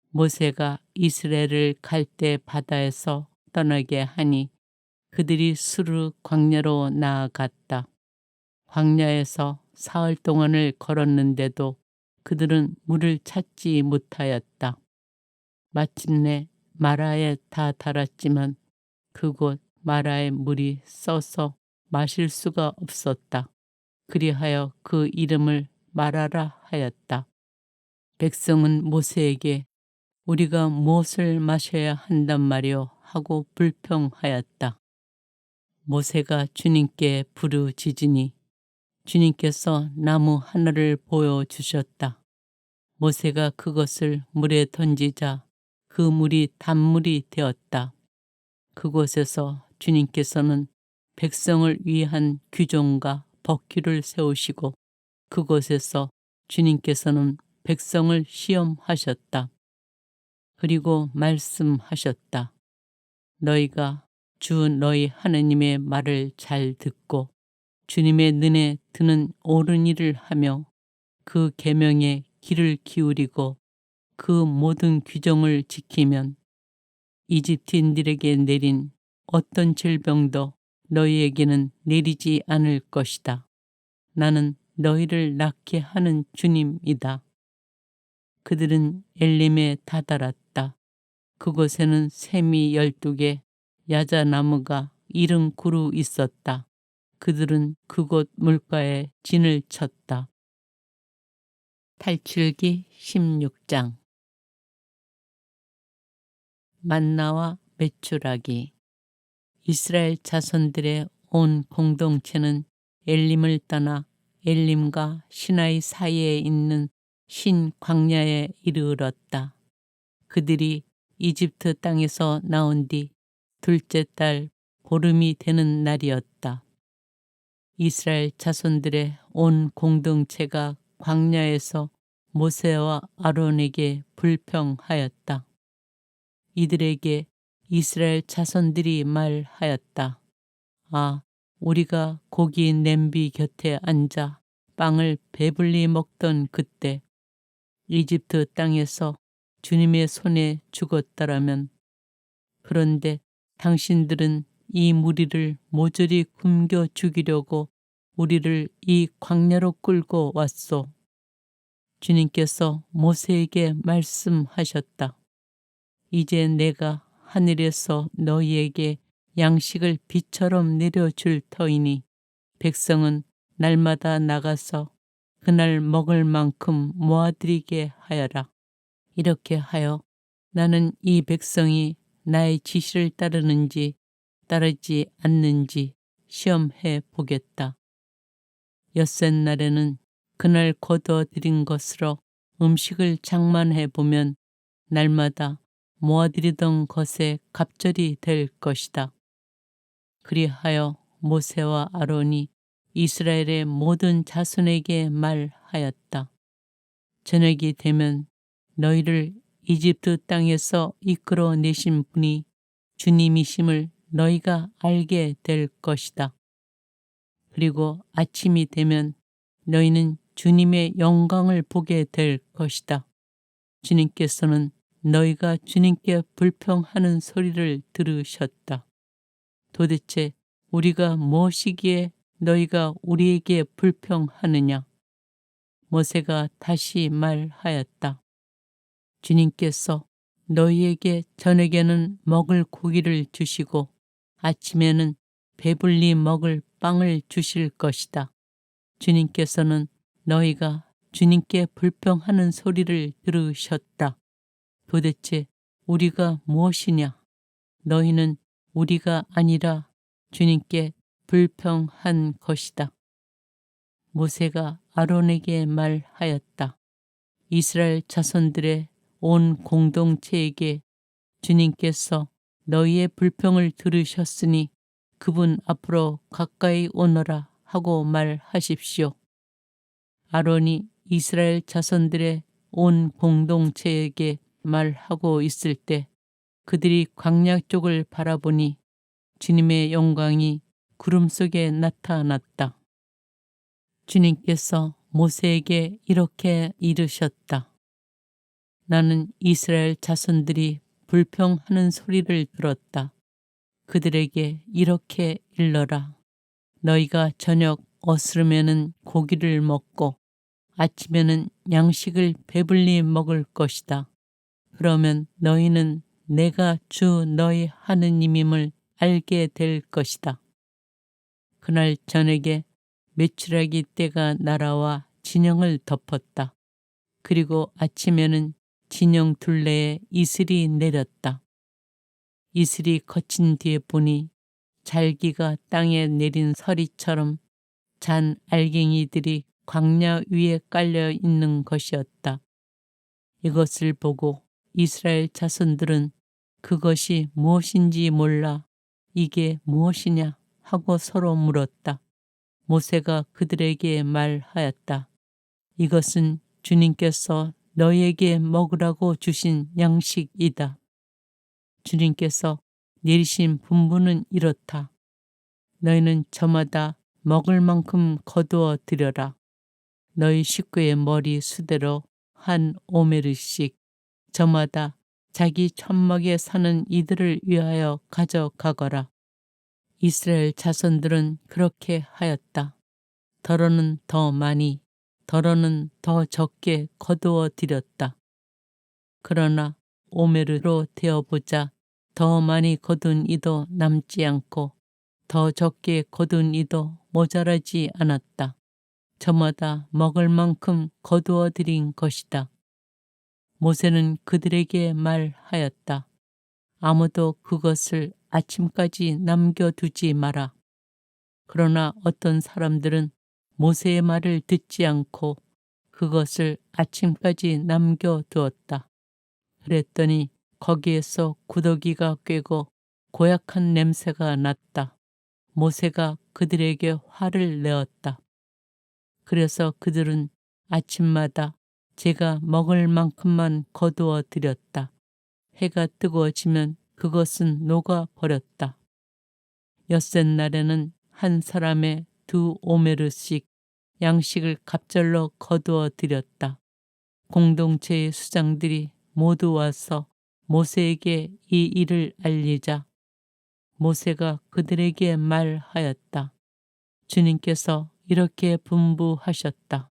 모세가 이스라엘을 갈대 바다에서 떠나게 하니 그들이 수르 광야로 나아갔다. 광야에서 사흘 동안을 걸었는데도 그들은 물을 찾지 못하였다. 마침내 마라에 다 달았지만 그곳 마라의 물이 써서 마실 수가 없었다. 그리하여 그 이름을 마라라 하였다. 백성은 모세에게 우리가 무엇을 마셔야 한단 말이오 하고 불평하였다. 모세가 주님께 부르짖으니 주님께서 나무 하나를 보여주셨다. 모세가 그것을 물에 던지자 그 물이 단물이 되었다. 그곳에서 주님께서는 백성을 위한 규종과 법규를 세우시고 그곳에서 주님께서는 백성을 시험하셨다. 그리고 말씀하셨다. 너희가 주 너희 하느님의 말을 잘 듣고 주님의 눈에 드는 옳은 일을 하며 그 계명에 귀를 기울이고 그 모든 규정을 지키면 이집트인들에게 내린 어떤 질병도 너희에게는 내리지 않을 것이다. 나는 너희를 낫게 하는 주님이다. 그들은 엘림에 다다랐다. 그곳에는 샘이 12개, 야자나무가 70그루 있었다. 그들은 그곳 물가에 진을 쳤다. 탈출기 16장. 만나와 메추라기. 이스라엘 자손들의 온 공동체는 엘림을 떠나 엘림과 시나이 사이에 있는 신 광야에 이르렀다. 그들이 이집트 땅에서 나온 뒤 둘째 달 보름이 되는 날이었다. 이스라엘 자손들의 온 공동체가 광야에서 모세와 아론에게 불평하였다. 이들에게 이스라엘 자손들이 말하였다. 아, 우리가 고기 냄비 곁에 앉아 빵을 배불리 먹던 그때 이집트 땅에서 주님의 손에 죽었더라면. 그런데 당신들은 이 무리를 모조리 굶겨 죽이려고 우리를 이 광야로 끌고 왔소. 주님께서 모세에게 말씀하셨다. 이제 내가 하늘에서 너희에게 양식을 비처럼 내려줄 터이니 백성은 날마다 나가서 그날 먹을 만큼 모아들이게 하여라. 이렇게 하여 나는 이 백성이 나의 지시를 따르는지 따르지 않는지 시험해 보겠다. 엿새날에는 그날 거두어들인 것으로 음식을 장만해 보면 날마다 모아들이던 것에 갑절이 될 것이다. 그리하여 모세와 아론이 이스라엘의 모든 자손에게 말하였다. 저녁이 되면 너희를 이집트 땅에서 이끌어 내신 분이 주님이심을 너희가 알게 될 것이다. 그리고 아침이 되면 너희는 주님의 영광을 보게 될 것이다. 주님께서는 너희가 주님께 불평하는 소리를 들으셨다. 도대체 우리가 무엇이기에 너희가 우리에게 불평하느냐? 모세가 다시 말하였다. 주님께서 너희에게 저녁에는 먹을 고기를 주시고 아침에는 배불리 먹을 빵을 주실 것이다. 주님께서는 너희가 주님께 불평하는 소리를 들으셨다. 도대체 우리가 무엇이냐? 너희는 우리가 아니라 주님께 불평한 것이다. 모세가 아론에게 말하였다. 이스라엘 자손들의 온 공동체에게 주님께서 너희의 불평을 들으셨으니 그분 앞으로 가까이 오너라 하고 말하십시오. 아론이 이스라엘 자손들의 온 공동체에게 말하고 있을 때 그들이 광야 쪽을 바라보니 주님의 영광이 구름 속에 나타났다. 주님께서 모세에게 이렇게 이르셨다. 나는 이스라엘 자손들이 불평하는 소리를 들었다. 그들에게 이렇게 일러라. 너희가 저녁 어스름에는 고기를 먹고 아침에는 양식을 배불리 먹을 것이다. 그러면 너희는 내가 주 너희 하느님임을 알게 될 것이다. 그날 저녁에 메추라기 떼가 날아와 진영을 덮었다. 그리고 아침에는 진영 둘레에 이슬이 내렸다. 이슬이 거친 뒤에 보니 잘기가 땅에 내린 서리처럼 잔 알갱이들이 광야 위에 깔려 있는 것이었다. 이것을 보고 이스라엘 자손들은 그것이 무엇인지 몰라 이게 무엇이냐 하고 서로 물었다. 모세가 그들에게 말하였다. 이것은 주님께서 너희에게 먹으라고 주신 양식이다. 주님께서 내리신 분부는 이렇다. 너희는 저마다 먹을 만큼 거두어 드려라. 너희 식구의 머리 수대로 한 오메르씩 저마다 자기 천막에 사는 이들을 위하여 가져가거라. 이스라엘 자손들은 그렇게 하였다. 더러는 더 많이, 더러는 더 적게 거두어 드렸다. 그러나 오메르로 되어보자 더 많이 거둔 이도 남지 않고 더 적게 거둔 이도 모자라지 않았다. 저마다 먹을 만큼 거두어 드린 것이다. 모세는 그들에게 말하였다. 아무도 그것을 아침까지 남겨두지 마라. 그러나 어떤 사람들은 모세의 말을 듣지 않고 그것을 아침까지 남겨두었다. 그랬더니 거기에서 구더기가 꿰고 고약한 냄새가 났다. 모세가 그들에게 화를 내었다. 그래서 그들은 아침마다 제가 먹을 만큼만 거두어 드렸다. 해가 뜨거워지면 그것은 녹아 버렸다. 엿새날에는 한 사람의 2오메르씩 양식을 갑절로 거두어 드렸다. 공동체의 수장들이 모두 와서 모세에게 이 일을 알리자 모세가 그들에게 말하였다. 주님께서 이렇게 분부하셨다.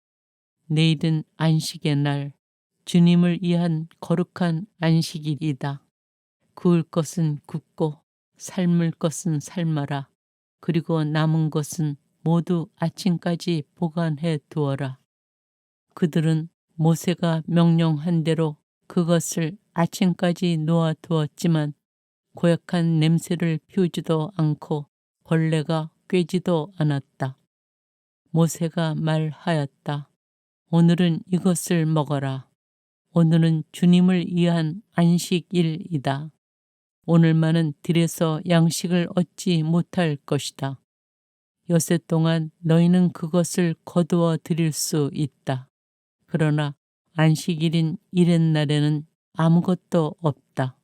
내일은 안식의 날, 주님을 위한 거룩한 안식일이다. 구울 것은 굽고 삶을 것은 삶아라. 그리고 남은 것은 모두 아침까지 보관해 두어라. 그들은 모세가 명령한 대로 그것을 아침까지 놓아 두었지만 고약한 냄새를 피우지도 않고 벌레가 꿰지도 않았다. 모세가 말하였다. 오늘은 이것을 먹어라. 오늘은 주님을 위한 안식일이다. 오늘만은 들에서 양식을 얻지 못할 것이다. 엿새 동안 너희는 그것을 거두어 드릴 수 있다. 그러나 안식일인 이렛날에는 아무것도 없다.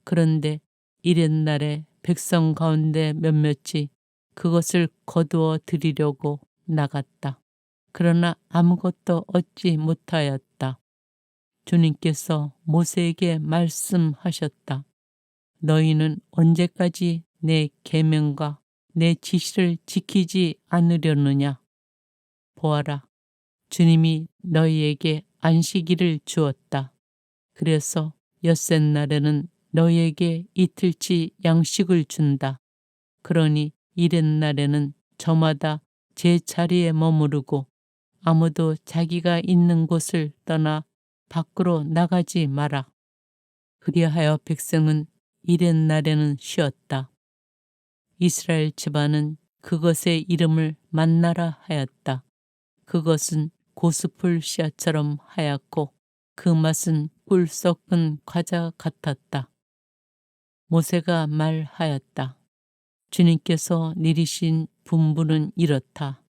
그런데 이렛날에 백성 가운데 몇몇이 그것을 거두어 드리려고 나갔다. 그러나 아무것도 얻지 못하였다. 주님께서 모세에게 말씀하셨다. 너희는 언제까지 내 계명과 내 지시를 지키지 않으려느냐? 보아라, 주님이 너희에게 안식일을 주었다. 그래서 엿새날에는 너희에게 이틀치 양식을 준다. 그러니 이렛날에는 저마다 제 자리에 머무르고 아무도 자기가 있는 곳을 떠나 밖으로 나가지 마라. 그리하여 백성은 이렛날에는 쉬었다. 이스라엘 집안은 그것의 이름을 만나라 하였다. 그것은 고스풀 씨앗처럼 하얗고 그 맛은 꿀 섞은 과자 같았다. 모세가 말하였다. 주님께서 내리신 분부는 이렇다.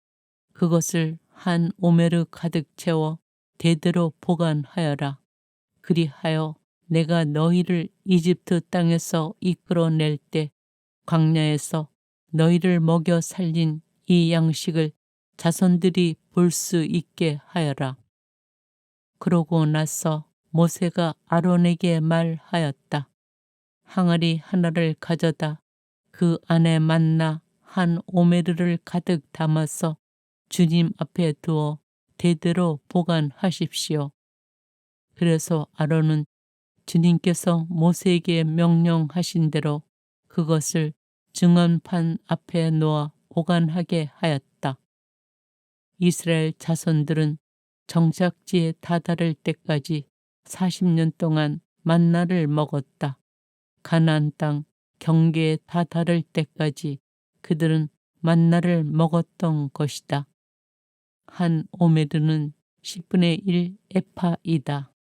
그것을 한 오메르 가득 채워 대대로 보관하여라. 그리하여 내가 너희를 이집트 땅에서 이끌어낼 때 광야에서 너희를 먹여 살린 이 양식을 자손들이 볼 수 있게 하여라. 그러고 나서 모세가 아론에게 말하였다. 항아리 하나를 가져다 그 안에 만나 한 오메르를 가득 담아서 주님 앞에 두어 대대로 보관하십시오. 그래서 아론은 주님께서 모세에게 명령하신 대로 그것을 증언판 앞에 놓아 보관하게 하였다. 이스라엘 자손들은 정착지에 다다를 때까지 40년 동안 만나를 먹었다. 가나안 땅 경계에 다다를 때까지 그들은 만나를 먹었던 것이다. 한 오메르는 10분의 1 에파이다.